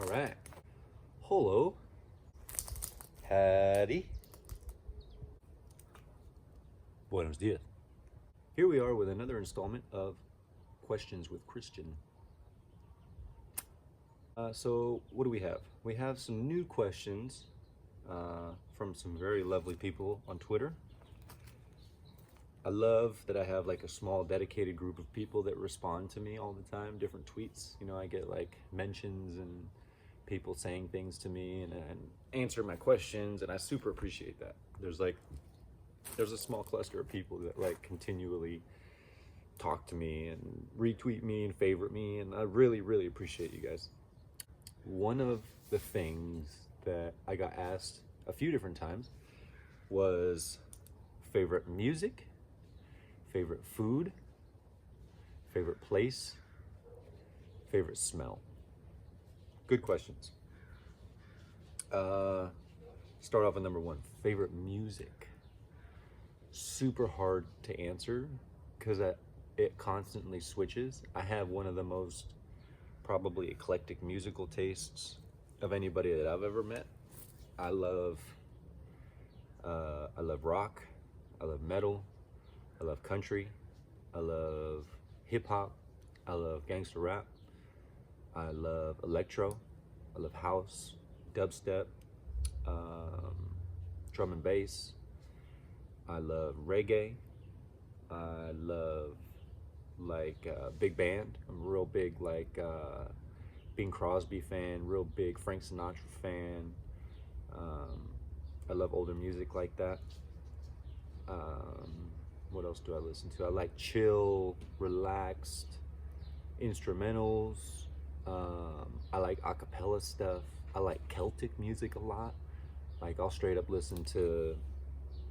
All right. Hello. Howdy. Buenos dias. Here we are with another installment of Questions with Christian. So what do we have? We have some new questions from some very lovely people on Twitter. I love that I have like a small dedicated group of people that respond to me all the time, different tweets. You know, I get like mentions and people saying things to me and answer my questions, and I super appreciate that. There's a small cluster of people that like continually talk to me and retweet me and favorite me, and I really, really appreciate you guys. One of the things that I got asked a few different times was favorite music, favorite food, favorite place, favorite smell. Good questions. Start off with number one, favorite music. Super hard to answer because it constantly switches. I have one of the most probably eclectic musical tastes of anybody that I've ever met. I love rock, I love metal, I love country, I love hip hop, I love gangster rap, I love electro, I love house, dubstep, drum and bass. I love reggae. I love like big band. I'm a real big like Bing Crosby fan, real big Frank Sinatra fan. I love older music like that. What else do I listen to? I like chill, relaxed instrumentals. I like a cappella stuff. I like Celtic music a lot. Like I'll straight up listen to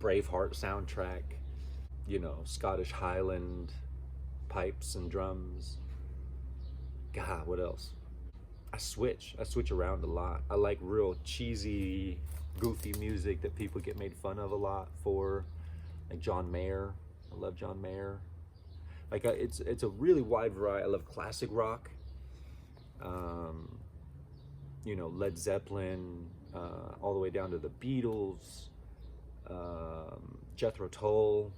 Braveheart soundtrack, you know, Scottish Highland pipes and drums. God, what else? I switch around a lot. I like real cheesy, goofy music that people get made fun of a lot for, like John Mayer. I love John Mayer. Like it's a really wide variety. I love classic rock. You know, Led Zeppelin, all the way down to the Beatles, Jethro Tull.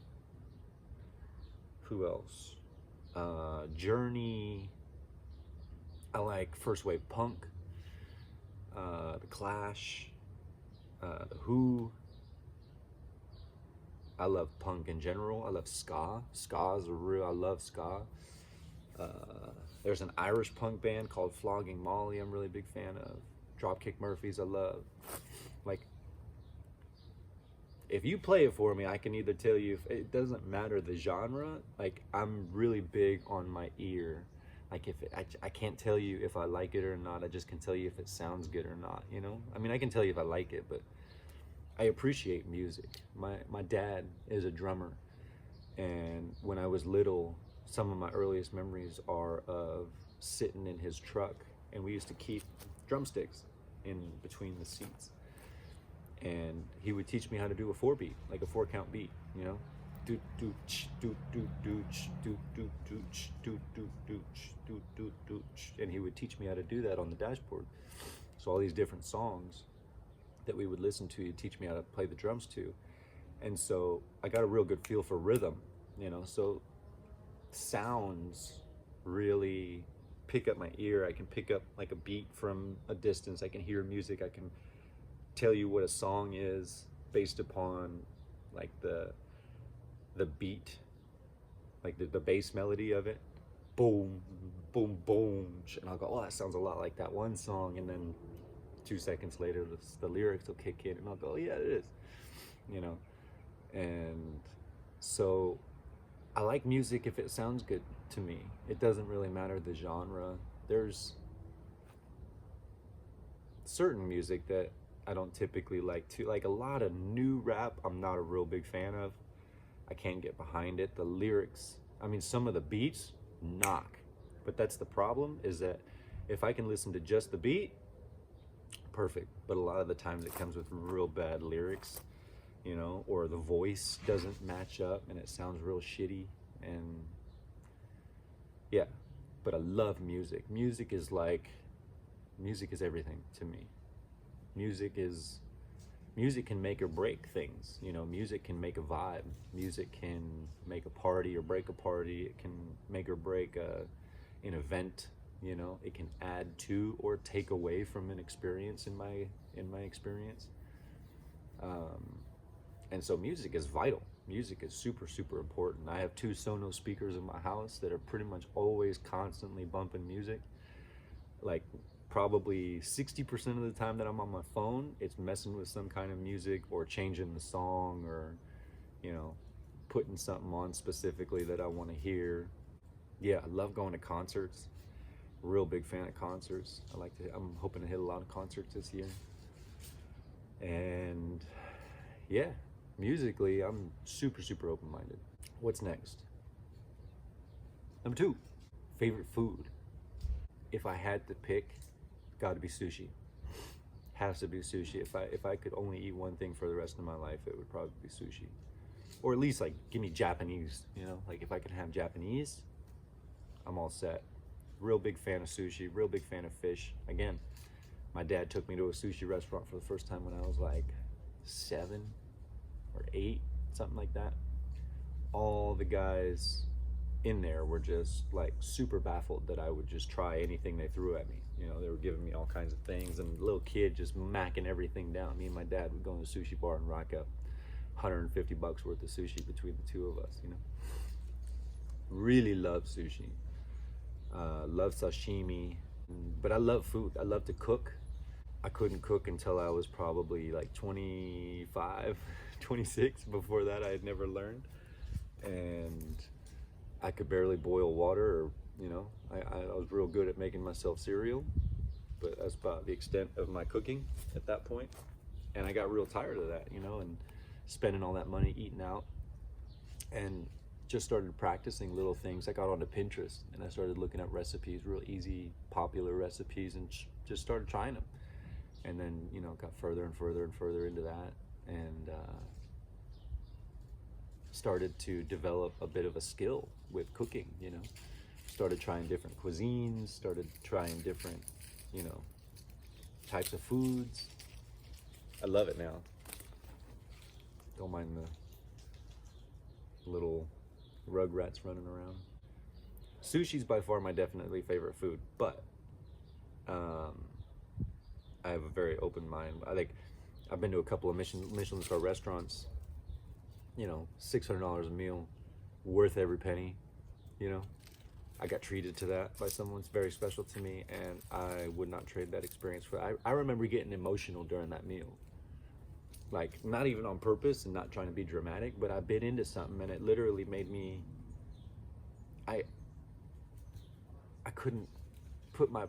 Who else? Journey. I like first wave punk, the Clash, the Who. I love punk in general. I love ska. Ska is I love ska. There's an Irish punk band called Flogging Molly I'm really big fan of. Dropkick Murphys I love. Like, if you play it for me, I can either tell you, if it doesn't matter the genre, like I'm really big on my ear. Like I can't tell you if I like it or not, I just can tell you if it sounds good or not, you know? I mean, I can tell you if I like it, but I appreciate music. My dad is a drummer, and when I was little, some of my earliest memories are of sitting in his truck, and we used to keep drumsticks in between the seats. And he would teach me how to do a 4-beat, like a 4-count beat, you know? Do do ch do do do ch do do do ch do do do ch do do do ch, and he would teach me how to do that on the dashboard. So all these different songs that we would listen to, he'd teach me how to play the drums to. And so I got a real good feel for rhythm, you know? So sounds really pick up my ear. I can pick up like a beat from a distance. I can hear music. I can tell you what a song is based upon like the beat, like the bass melody of it. Boom, boom, boom. And I'll go, oh, that sounds a lot like that one song. And then 2 seconds later, the lyrics will kick in, and I'll go, oh, yeah, it is, you know? And so I like music if it sounds good to me. It doesn't really matter the genre. There's certain music that I don't typically like to, like a lot of new rap, I'm not a real big fan of. I can't get behind it. The lyrics, I mean, some of the beats knock, but that's the problem, is that if I can listen to just the beat, perfect. But a lot of the times it comes with real bad lyrics, you know, or the voice doesn't match up and it sounds real shitty. And yeah, but I love music. Music is like Music is everything to me. Music is music can make or break things. You know, music can make a vibe. Music can make a party or break a party. It can make or break an event. You know, it can add to or take away from an experience in my experience. And so music is vital. Music is super, super important. I have two Sonos speakers in my house that are pretty much always constantly bumping music. Like probably 60% of the time that I'm on my phone, it's messing with some kind of music or changing the song or, you know, putting something on specifically that I want to hear. Yeah, I love going to concerts. Real big fan of concerts. I'm hoping to hit a lot of concerts this year. And yeah, musically, I'm super, super open-minded. What's next? Number 2, favorite food. If I had to pick, gotta be sushi. Has to be sushi. If I could only eat one thing for the rest of my life, it would probably be sushi. Or at least like give me Japanese, you know? Like if I could have Japanese, I'm all set. Real big fan of sushi, real big fan of fish. Again, my dad took me to a sushi restaurant for the first time when I was like 7 or 8, something like that. All the guys in there were just like super baffled that I would just try anything they threw at me. You know, they were giving me all kinds of things, and the little kid just macking everything down. Me and my dad would go in the sushi bar and rack up $150 worth of sushi between the two of us, you know. Really love sushi. Love sashimi. But I love food. I love to cook. I couldn't cook until I was probably like 25, 26. Before that, I had never learned. And I could barely boil water, or, you know, I was real good at making myself cereal, but that's about the extent of my cooking at that point. And I got real tired of that, you know, and spending all that money eating out, and just started practicing little things. I got onto Pinterest and I started looking at recipes, real easy, popular recipes, and just started trying them. And then, you know, got further and further and further into that, and started to develop a bit of a skill with cooking, you know. Started trying different cuisines, started trying different, you know, types of foods. I love it now. Don't mind the little rugrats running around. Sushi's by far my definitely favorite food, but I have a very open mind. I've been to a couple of Michelin star restaurants, you know, $600 a meal, worth every penny, you know. I got treated to that by someone very special to me, and I would not trade that experience for. I remember getting emotional during that meal. Like, not even on purpose and not trying to be dramatic, but I bit into something and it literally made me, I couldn't put my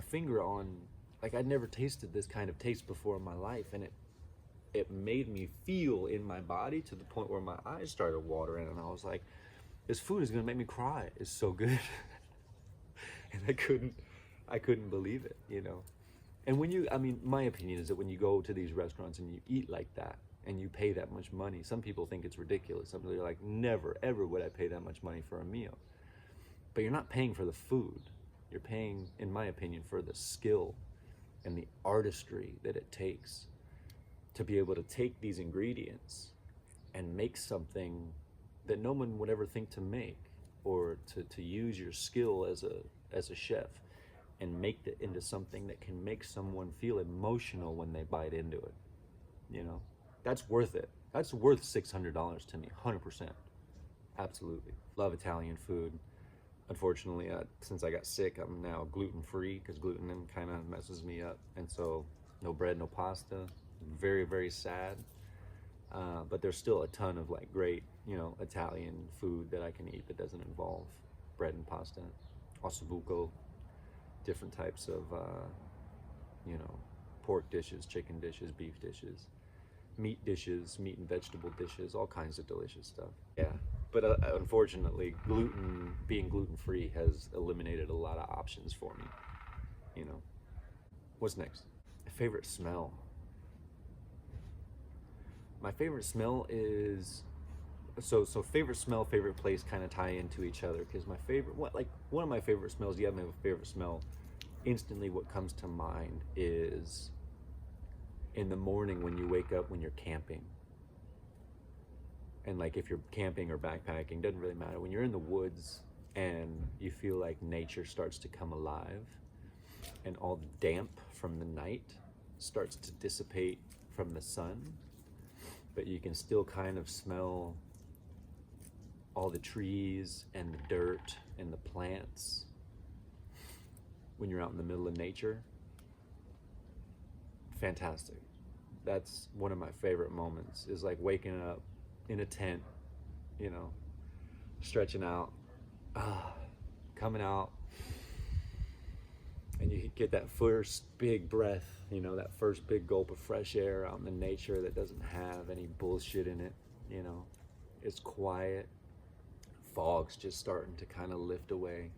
finger on, like, I'd never tasted this kind of taste before in my life, and it made me feel in my body to the point where my eyes started watering, and I was like, this food is gonna make me cry. It's so good. And I couldn't believe it, you know. And my opinion is that when you go to these restaurants and you eat like that and you pay that much money, some people think it's ridiculous. Some people are like, never, ever would I pay that much money for a meal. But you're not paying for the food. You're paying, in my opinion, for the skill and the artistry that it takes to be able to take these ingredients and make something that no one would ever think to make, or to use your skill as a chef and make it into something that can make someone feel emotional when they bite into it. You know, that's worth it. That's worth $600 to me, 100%. Absolutely. Love Italian food. Unfortunately, since I got sick, I'm now gluten-free because gluten kind of messes me up. And so no bread, no pasta. Very, very sad. But there's still a ton of like great, you know, Italian food that I can eat that doesn't involve bread and pasta. Ossobuco, different types of, you know, pork dishes, chicken dishes, beef dishes, meat and vegetable dishes, all kinds of delicious stuff. Yeah, but unfortunately, being gluten-free has eliminated a lot of options for me, you know. What's next? Favorite smell. My favorite smell is, so favorite smell, favorite place kind of tie into each other, because my favorite, one of my favorite smells, you have my favorite smell, instantly what comes to mind is in the morning when you wake up when you're camping. And like if you're camping or backpacking, doesn't really matter. When you're in the woods and you feel like nature starts to come alive and all the damp from the night starts to dissipate from the sun, but you can still kind of smell all the trees and the dirt and the plants when you're out in the middle of nature. Fantastic. That's one of my favorite moments, is like waking up in a tent, you know, stretching out, coming out, and you get that first big breath, you know, that first big gulp of fresh air out in the nature that doesn't have any bullshit in it, you know. It's quiet, fog's just starting to kind of lift away,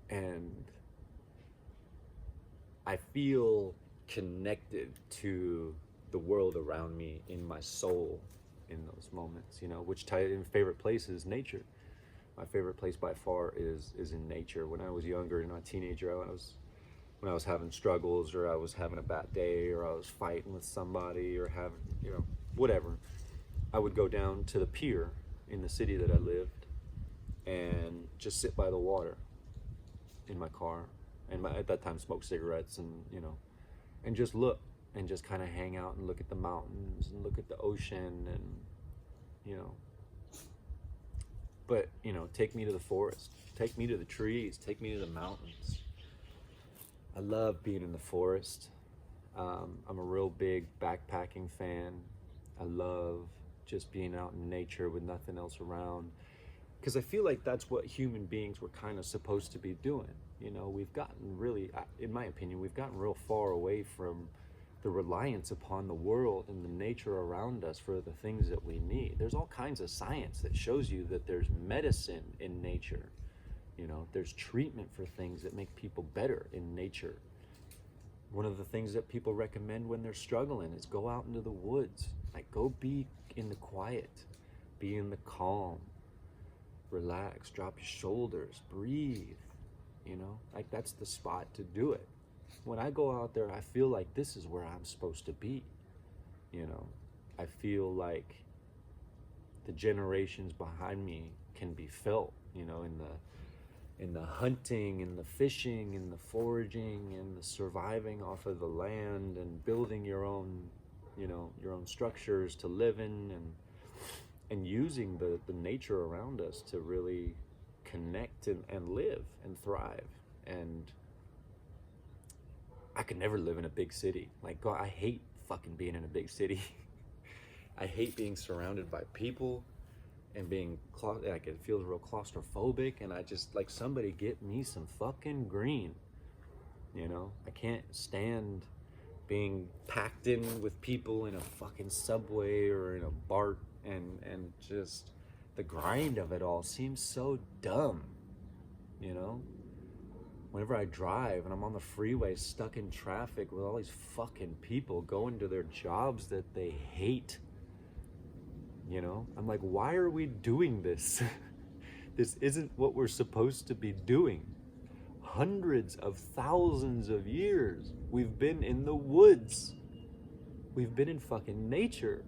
and I feel connected to the world around me in my soul in those moments, you know, which favorite place is nature. My favorite place by far is in nature. When I was younger, you know, a teenager, when I was having struggles, or I was having a bad day, or I was fighting with somebody, or having, you know, whatever, I would go down to the pier in the city that I lived and just sit by the water in my car, and at that time smoke cigarettes, and, you know, and just look and just kind of hang out and look at the mountains and look at the ocean, and, you know, but, you know, take me to the forest, take me to the trees, take me to the mountains. I love being in the forest. I'm a real big backpacking fan. I love just being out in nature with nothing else around, because I feel like that's what human beings were kind of supposed to be doing. You know, we've gotten really, in my opinion, we've gotten real far away from the reliance upon the world and the nature around us for the things that we need. There's all kinds of science that shows you that there's medicine in nature. You know, there's treatment for things that make people better in nature. One of the things that people recommend when they're struggling is go out into the woods. Like, go be in the quiet, be in the calm, relax, drop your shoulders, breathe. You know, like, that's the spot to do it. When I go out there, I feel like this is where I'm supposed to be. You know, I feel like the generations behind me can be felt, you know, in the hunting, in the fishing, in the foraging, in the surviving off of the land, and building your own, you know, your own structures to live in, and using the nature around us to really connect and live and thrive. And I could never live in a big city. Like, God, I hate fucking being in a big city. I hate being surrounded by people and being, like, it feels real claustrophobic, and I just, like, somebody get me some fucking green, you know? I can't stand being packed in with people in a fucking subway or in a BART, and just the grind of it all seems so dumb, you know? Whenever I drive and I'm on the freeway stuck in traffic with all these fucking people going to their jobs that they hate, you know, I'm like, why are we doing this? This isn't what we're supposed to be doing. Hundreds of thousands of years we've been in the woods. We've been in fucking nature.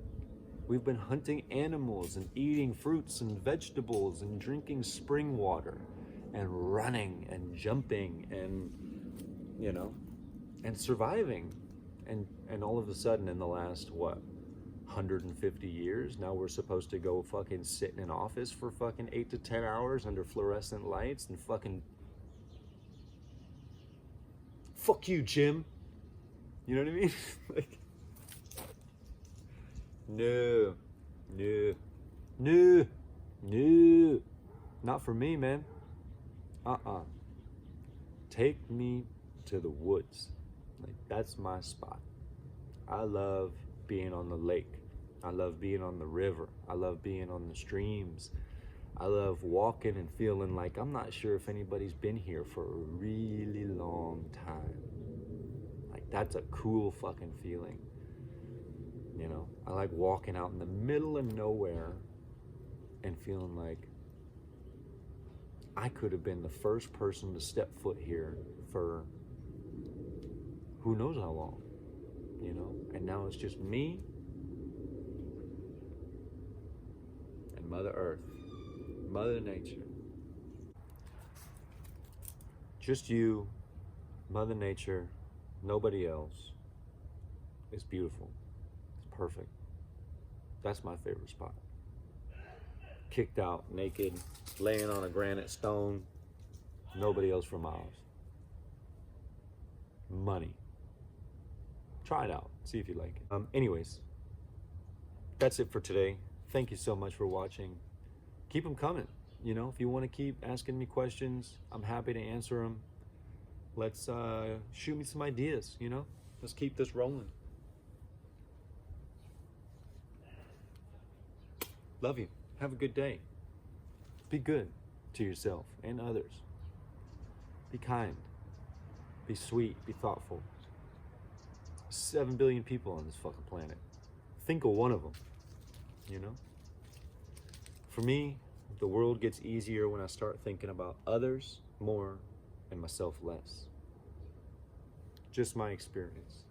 We've been hunting animals and eating fruits and vegetables and drinking spring water and running and jumping and, you know, and surviving. And all of a sudden, in the last, 150 years, now we're supposed to go fucking sit in an office for fucking 8 to 10 hours under fluorescent lights and fucking, fuck you, Jim. You know what I mean? Like, no, not for me, man. Take me to the woods. Like, that's my spot. I love being on the lake. I love being on the river. I love being on the streams. I love walking and feeling like I'm not sure if anybody's been here for a really long time. Like, that's a cool fucking feeling. You know, I like walking out in the middle of nowhere and feeling like I could have been the first person to step foot here for who knows how long, you know? And now it's just me and Mother Earth, Mother Nature. Just you, Mother Nature, nobody else. It's beautiful. It's perfect. That's my favorite spot. Kicked out, naked, laying on a granite stone. Nobody else for miles. Money. Try it out. See if you like it. Anyways, that's it for today. Thank you so much for watching. Keep them coming. You know, if you want to keep asking me questions, I'm happy to answer them. Let's shoot me some ideas, you know? Let's keep this rolling. Love you. Have a good day. Be good to yourself and others. Be kind. Be sweet. Be thoughtful. 7 billion people on this fucking planet. Think of one of them, you know? For me, the world gets easier when I start thinking about others more and myself less. Just my experience.